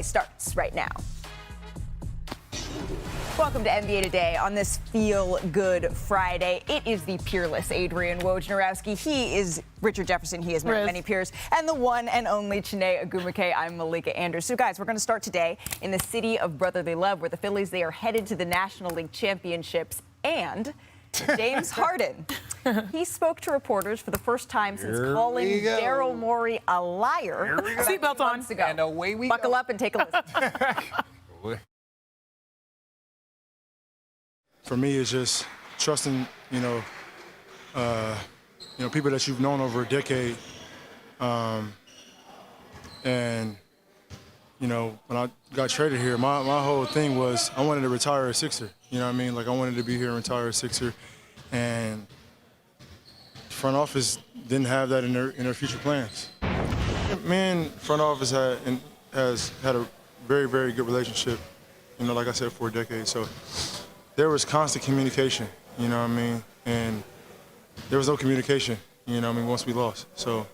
starts right now. Welcome to NBA Today on this Feel Good Friday. It is the peerless Adrian Wojnarowski. He is Richard Jefferson. He has many peers. And the one and only Chiney Ogwumike. I'm Malika Andrews. So, guys, we're going to start today in the city of brotherly love, where the Phillies, they are headed to the National League Championships. And James Harden, he spoke to reporters for the first time since calling Daryl Morey a liar. Seatbelt on. Ago. And away we Buckle go. up and take a listen. For me, it's just trusting, people that you've known over a decade. And, when I got traded here, my whole thing was I wanted to retire a Sixer. You know what I mean? Like, I wanted to be here and retire a Sixer. And front office didn't have that in their future plans. Me and front office has had a very, very good relationship, like I said, for a decade. So there was constant communication, you know what I mean? And there was no communication, once we lost. So.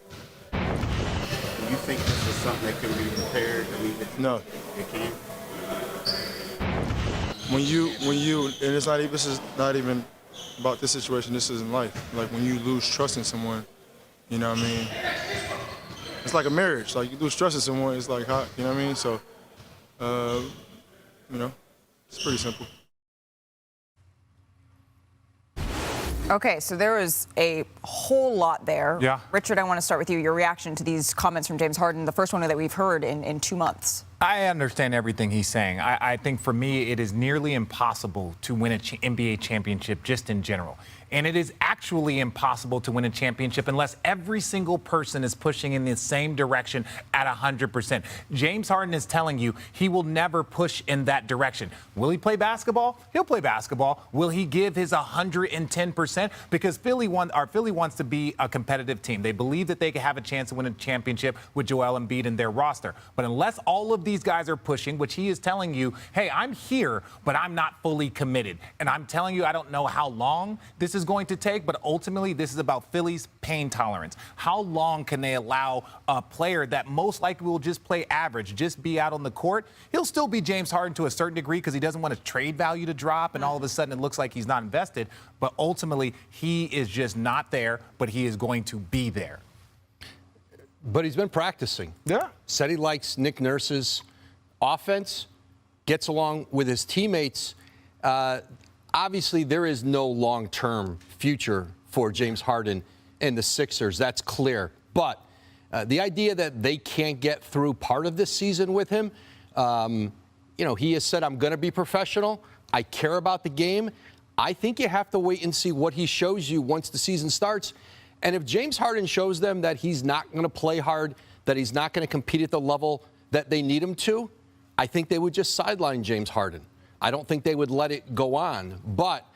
Do you think this is something that can be repaired? No. It can't? When you, and this is not even about this situation, this is in life. Like, when you lose trust in someone, you know what I mean? It's like a marriage. Like, you lose trust in someone, it's like hot, you know what I mean? So, it's pretty simple. Okay, so there is a whole lot there. Yeah. Richard, I want to start with you. Your reaction to these comments from James Harden, the first one that we've heard in 2 months. I understand everything he's saying. I think for me, it is nearly impossible to win an NBA championship just in general. And it is actually impossible to win a championship unless every single person is pushing in the same direction at 100%. James Harden is telling you he will never push in that direction. Will he play basketball? He'll play basketball. Will he give his 110%? Because Philly wants to be a competitive team. They believe that they can have a chance to win a championship with Joel Embiid in their roster. But unless all of these guys are pushing, which he is telling you, hey, I'm here, but I'm not fully committed. And I'm telling you, I don't know how long this is going to take, but ultimately this is about Philly's pain tolerance. How long can they allow a player that most likely will just play average, just be out on the court? He'll still be James Harden to a certain degree because he doesn't want his trade value to drop and all of a sudden it looks like he's not invested. But ultimately, he is just not there, but he is going to be there. But he's been practicing. Yeah. Said he likes Nick Nurse's offense, gets along with his teammates. Obviously, there is no long-term future for James Harden and the Sixers. That's clear. But the idea that they can't get through part of this season with him, he has said, I'm going to be professional. I care about the game. I think you have to wait and see what he shows you once the season starts. And if James Harden shows them that he's not going to play hard, that he's not going to compete at the level that they need him to, I think they would just sideline James Harden. I don't think they would let it go on. But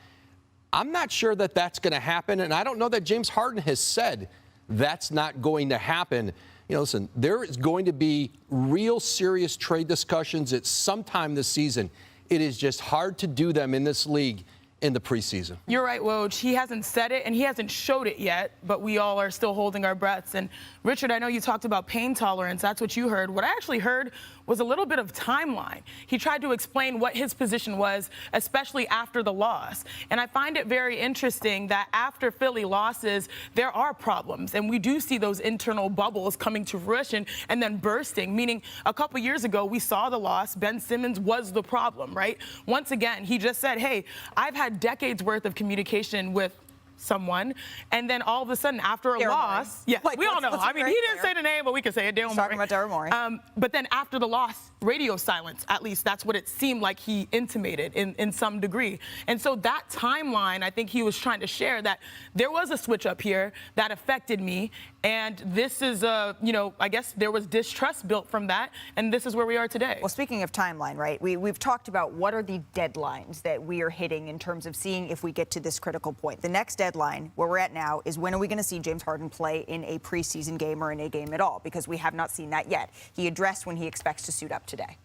I'm not sure that that's going to happen. And I don't know that James Harden has said that's not going to happen. Listen, there is going to be real serious trade discussions at some time this season. It is just hard to do them in this league in the preseason. You're right, Woj. He hasn't said it, and he hasn't showed it yet, but we all are still holding our breaths. And, Richard, I know you talked about pain tolerance. That's what you heard. What I actually heard was a little bit of timeline. He tried to explain what his position was, especially after the loss. And I find it very interesting that after Philly losses, there are problems. And we do see those internal bubbles coming to fruition and then bursting, meaning a couple years ago, we saw the loss. Ben Simmons was the problem, right? Once again, he just said, hey, I've had decades worth of communication with someone, and then all of a sudden, after a loss, yes, like, we all know. I mean, he didn't say the name, but we can say it. Daryl Morey. Talking about Daryl Morey. But then after the loss, radio silence. At least that's what it seemed like he intimated in some degree. And so that timeline, I think he was trying to share that there was a switch up here that affected me, and this is I guess there was distrust built from that, and this is where we are today. Well, speaking of timeline, right? We've talked about what are the deadlines that we are hitting in terms of seeing if we get to this critical point. The next deadline, where we're at now, is when are we going to see James Harden play in a preseason game or in a game at all? Because we have not seen that yet. He addressed when he expects to suit up today.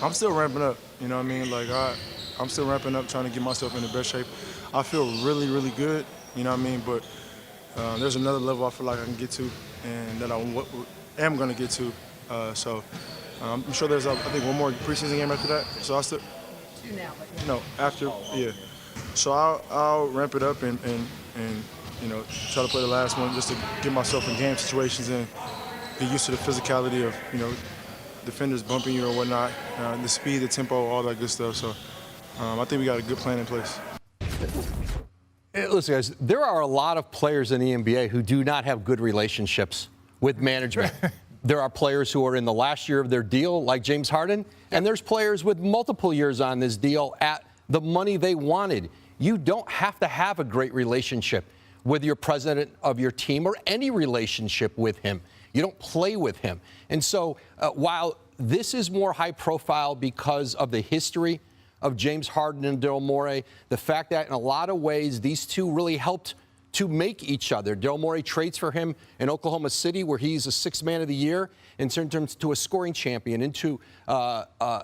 I'm still ramping up, you know what I mean? Like, I'm still ramping up, trying to get myself in the best shape. I feel really, really good, you know what I mean? But there's another level I feel like I can get to and that I am going to get to So I'm sure there's, I think, one more preseason game after that. So I'll still. No, after, yeah. So I'll ramp it up and try to play the last one just to get myself in game situations and get used to the physicality of, defenders bumping you or whatnot, the speed, the tempo, all that good stuff. So I think we got a good plan in place. Listen, guys, there are a lot of players in the NBA who do not have good relationships with management. There are players who are in the last year of their deal, like James Harden, and there's players with multiple years on this deal at the money they wanted. You don't have to have a great relationship with your president of your team or any relationship with him. You don't play with him. And so while this is more high profile because of the history of James Harden and Daryl Morey, the fact that in a lot of ways these two really helped to make each other. Daryl Morey trades for him in Oklahoma City, where he's a sixth man of the year, and turned him to a scoring champion, into an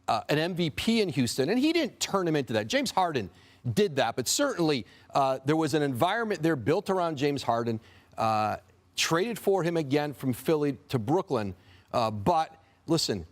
MVP in Houston. And he didn't turn him into that. James Harden did that, but certainly there was an environment there built around James Harden, traded for him again from Philly to Brooklyn. But listen,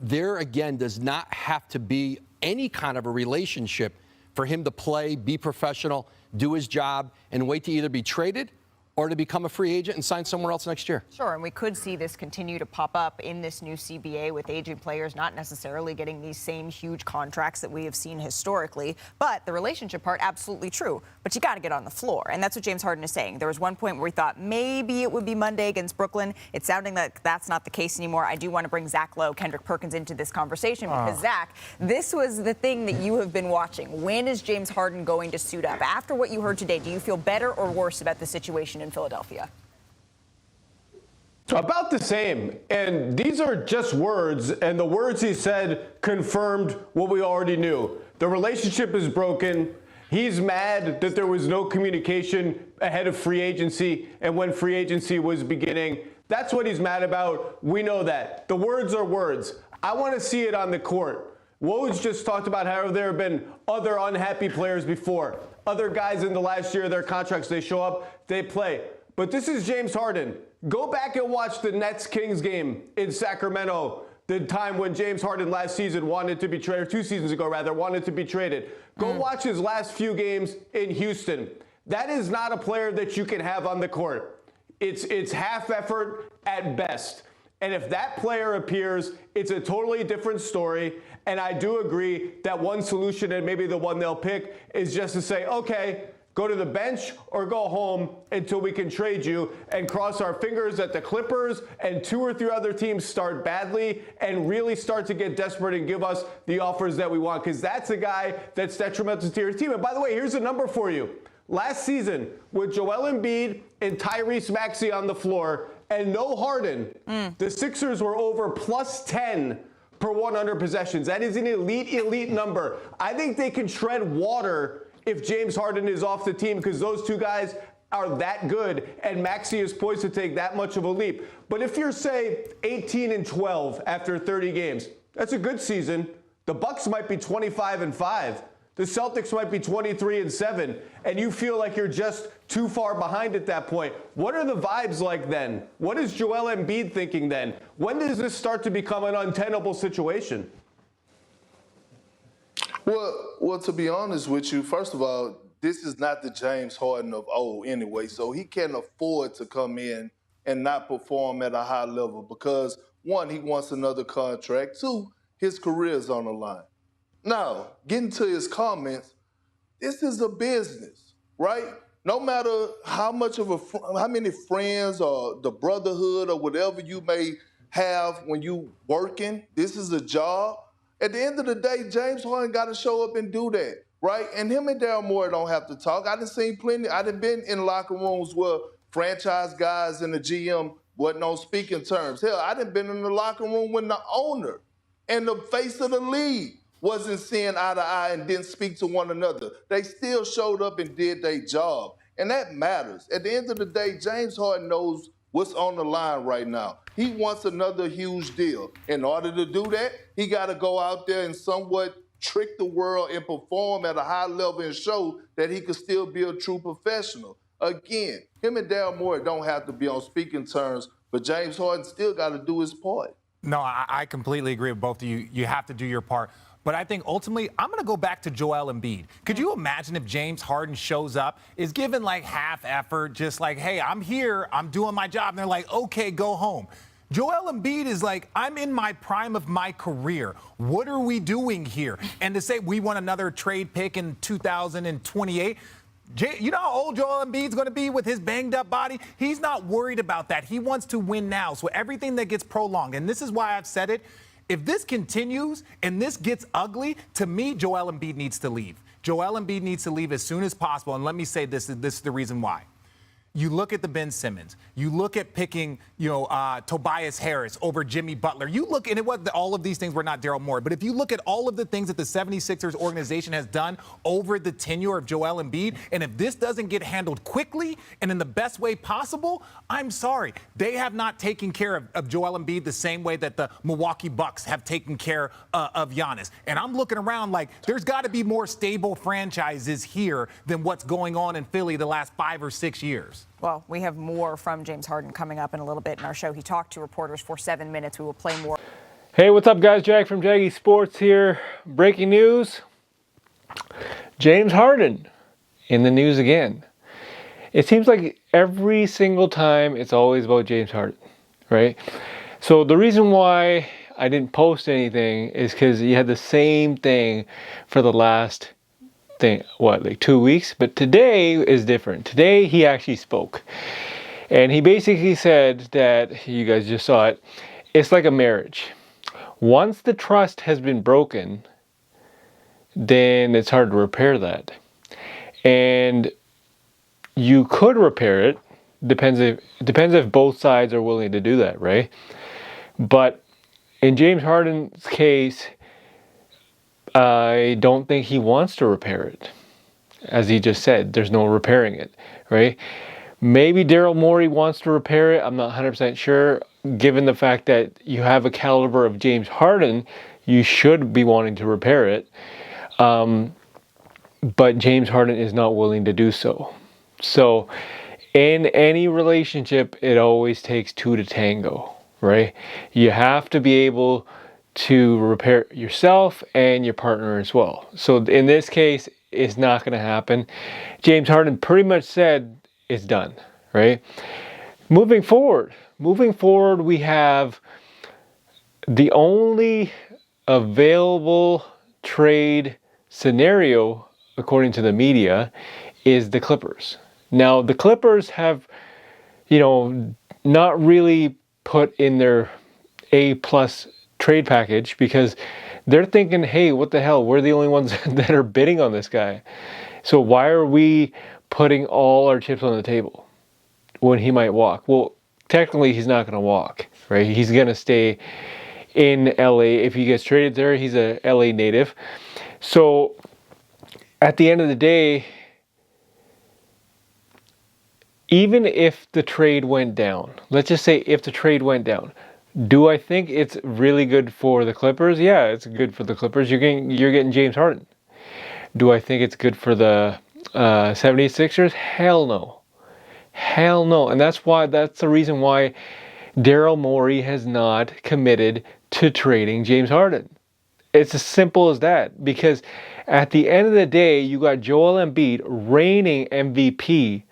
there again does not have to be any kind of a relationship for him to play, be professional, do his job, and wait to either be traded or to become a free agent and sign somewhere else next year. Sure, and we could see this continue to pop up in this new CBA with aging players not necessarily getting these same huge contracts that we have seen historically. But the relationship part, absolutely true. But you got to get on the floor, and that's what James Harden is saying. There was one point where we thought maybe it would be Monday against Brooklyn. It's sounding like that's not the case anymore. I do want to bring Zach Lowe, Kendrick Perkins into this conversation because, Zach, this was the thing that you have been watching. When is James Harden going to suit up? After what you heard today, do you feel better or worse about the situation in Philadelphia? About the same. And these are just words, and the words he said confirmed what we already knew. The relationship is broken. He's mad that there was no communication ahead of free agency and when free agency was beginning. That's what he's mad about. We know that. The words are words. I want to see it on the court. Woj just talked about how there have been other unhappy players before. Other guys in the last year of their contracts, they show up, they play. But this is James Harden. Go back and watch the Nets-Kings game in Sacramento, the time when James Harden last season wanted to be traded, 2 seasons ago rather, wanted to be traded. Go watch his last few games in Houston. That is not a player that you can have on the court. It's half effort at best. And if that player appears, it's a totally different story. And I do agree that one solution, and maybe the one they'll pick, is just to say, okay, go to the bench or go home until we can trade you, and cross our fingers that the Clippers and 2 or 3 other teams start badly and really start to get desperate and give us the offers that we want, because that's a guy that's detrimental to your team. And by the way, here's a number for you. Last season, with Joel Embiid and Tyrese Maxey on the floor and no Harden, the Sixers were over plus 10 per 100 possessions. That is an elite number. I think they can tread water if James Harden is off the team, because those 2 guys are that good, and Maxey is poised to take that much of a leap. But if you're, say, 18-12 after 30 games, that's a good season. The Bucks might be 25-5. The Celtics might be 23-7, and you feel like you're just too far behind at that point. What are the vibes like then? What is Joel Embiid thinking then? When does this start to become an untenable situation? Well, to be honest with you, first of all, this is not the James Harden of old anyway, so he can't afford to come in and not perform at a high level because, 1, he wants another contract. 2, his career is on the line. Now, getting to his comments, this is a business, right? No matter how many friends or the brotherhood or whatever you may have when you working, this is a job. At the end of the day, James Harden got to show up and do that, right? And him and Daryl Morey don't have to talk. I done seen plenty. I done been in locker rooms where franchise guys and the GM wasn't on speaking terms. Hell, I done been in the locker room when the owner and the face of the league wasn't seeing eye to eye and didn't speak to one another. They still showed up and did their job, and that matters. At the end of the day, James Harden knows what's on the line right now. He wants another huge deal. In order to do that, he got to go out there and somewhat trick the world and perform at a high level and show that he could still be a true professional. Again, him and Daryl Morey don't have to be on speaking terms But James Harden still got to do his part. No, I completely agree with both of you. You have to do your part. But I think ultimately, I'm going to go back to Joel Embiid. Could you imagine if James Harden shows up, is given like half effort, just like, hey, I'm here, I'm doing my job. And they're like, okay, go home. Joel Embiid is like, I'm in my prime of my career. What are we doing here? And to say we want another trade pick in 2028, you know how old Joel Embiid's going to be with his banged up body? He's not worried about that. He wants to win now. So everything that gets prolonged, and this is why I've said it, if this continues and this gets ugly, to me, Joel Embiid needs to leave. Joel Embiid needs to leave as soon as possible. And let me say this is the reason why. You look at the Ben Simmons. You look at picking, Tobias Harris over Jimmy Butler. You look, and all of these things were not Daryl Morey, but if you look at all of the things that the 76ers organization has done over the tenure of Joel Embiid, and if this doesn't get handled quickly and in the best way possible, I'm sorry. They have not taken care of Joel Embiid the same way that the Milwaukee Bucks have taken care of Giannis. And I'm looking around like there's got to be more stable franchises here than what's going on in Philly the last 5 or 6 years. Well, we have more from James Harden coming up in a little bit in our show. He talked to reporters for 7 minutes. We will play more. Hey, what's up, guys? Jack from Jaggy Sports here. Breaking news. James Harden in the news again. It seems like every single time it's always about James Harden, right? So the reason why I didn't post anything is because you had the same thing for the last 2 weeks? But today is different. Today he actually spoke. And he basically said that, you guys just saw it, it's like a marriage. Once the trust has been broken, then it's hard to repair that. And you could repair it. Depends if both sides are willing to do that, right? But in James Harden's case, I don't think he wants to repair it. As he just said, there's no repairing it, right? Maybe Daryl Morey wants to repair it. I'm not 100% sure. Given the fact that you have a caliber of James Harden, you should be wanting to repair it. But James Harden is not willing to do so. So in any relationship, it always takes two to tango, right? You have to be able to repair yourself and your partner as well. So in this case, it's not going to happen. James Harden pretty much said it's done, right? Moving forward, we have the only available trade scenario, according to the media, is the Clippers. Now, the Clippers have, not really put in their A+ trade package because they're thinking, hey, what the hell? We're the only ones that are bidding on this guy. So why are we putting all our chips on the table when he might walk? Well, technically, he's not going to walk, right? He's going to stay in LA. If he gets traded there, he's a LA native. So at the end of the day, even if the trade went down, let's just say if the trade went down, do I think it's really good for the Clippers? Yeah, it's good for the Clippers. You're getting James Harden. Do I think it's good for the 76ers? Hell no. Hell no. And that's the reason why Daryl Morey has not committed to trading James Harden. It's as simple as that. Because at the end of the day, you got Joel Embiid, reigning MVP.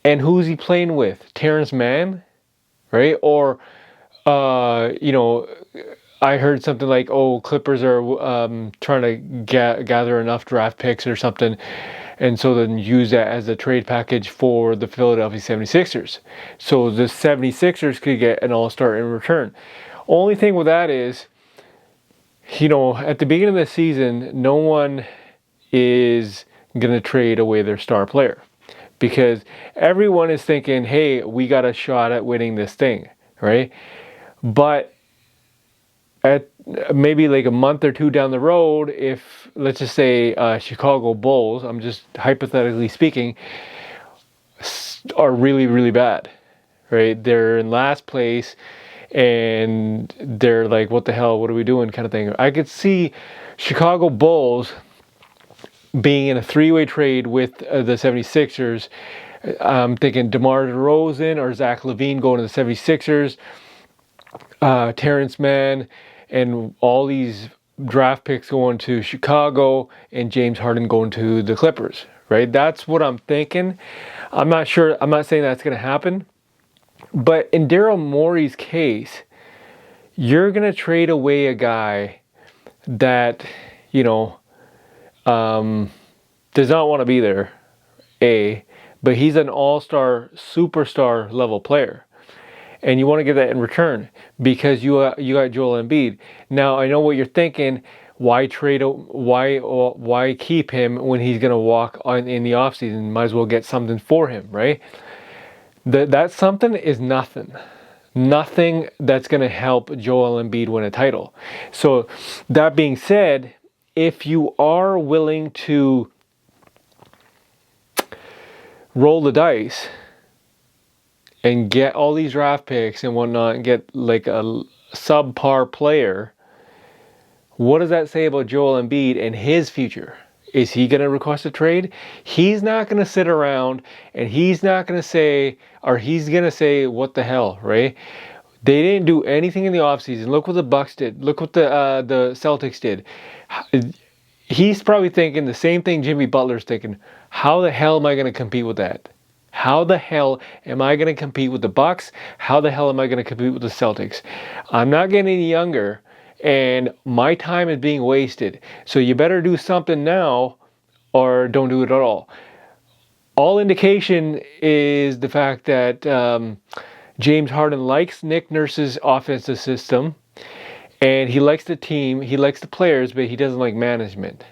And who's he playing with? Terrence Mann? Right? Or I heard something like, Clippers are trying to gather enough draft picks or something, and so then use that as a trade package for the Philadelphia 76ers. So the 76ers could get an all-star in return. Only thing with that is, at the beginning of the season, no one is going to trade away their star player because everyone is thinking, hey, we got a shot at winning this thing, right? But at maybe like a month or two down the road, if let's just say Chicago Bulls, I'm just hypothetically speaking, are really, really bad, right? They're in last place and they're like, what the hell, what are we doing kind of thing. I could see Chicago Bulls being in a three-way trade with the 76ers, I'm thinking DeMar DeRozan or Zach LaVine going to the 76ers, Terrence Mann, and all these draft picks going to Chicago, and James Harden going to the Clippers, right? That's what I'm thinking. I'm not sure. I'm not saying that's going to happen. But in Daryl Morey's case, you're going to trade away a guy that, does not want to be there, but he's an all-star, superstar level player. And you want to get that in return because you got Joel Embiid. Now, I know what you're thinking. Why keep him when he's going to walk in the offseason? Might as well get something for him, right? That something is nothing. Nothing that's going to help Joel Embiid win a title. So that being said, if you are willing to roll the dice and get all these draft picks and whatnot and get like a subpar player, what does that say about Joel Embiid and his future? Is he going to request a trade? He's not going to sit around and he's not going to say, or he's going to say, what the hell, right? They didn't do anything in the offseason. Look what the Bucks did. Look what the Celtics did. He's probably thinking the same thing Jimmy Butler's thinking. How the hell am I going to compete with that? How the hell am I going to compete with the Bucks? How the hell am I going to compete with the Celtics? I'm not getting any younger, and my time is being wasted. So you better do something now or don't do it at all. All indication is the fact that James Harden likes Nick Nurse's offensive system, and he likes the team, he likes the players, but he doesn't like management.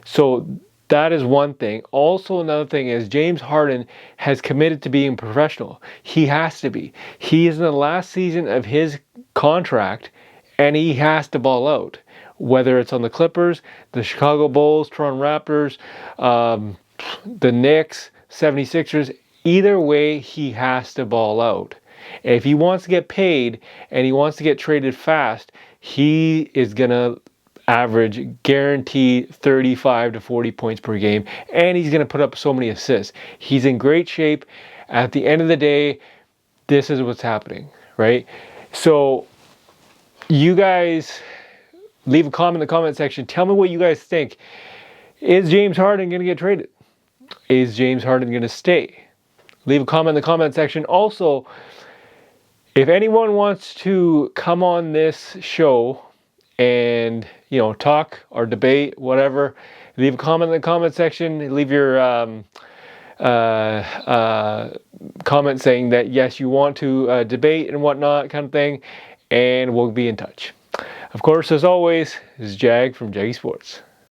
So that is one thing. Also, another thing is James Harden has committed to being professional. He has to be. He is in the last season of his contract, and he has to ball out. Whether it's on the Clippers, the Chicago Bulls, Toronto Raptors, the Knicks, 76ers, either way, he has to ball out. And if he wants to get paid and he wants to get traded fast, he is going to average guaranteed 35 to 40 points per game, and he's going to put up so many assists. He's in great shape. At the end of the day, this is what's happening, right? So you guys leave a comment in the comment section. Tell me what you guys think. Is James Harden going to get traded? Is James Harden going to stay? Leave a comment in the comment section. Also, if anyone wants to come on this show and talk or debate, whatever, leave a comment in the comment section. Leave your comment saying that yes, you want to debate and whatnot, kind of thing, and we'll be in touch. Of course, as always, this is Jag from Jaggy Sports.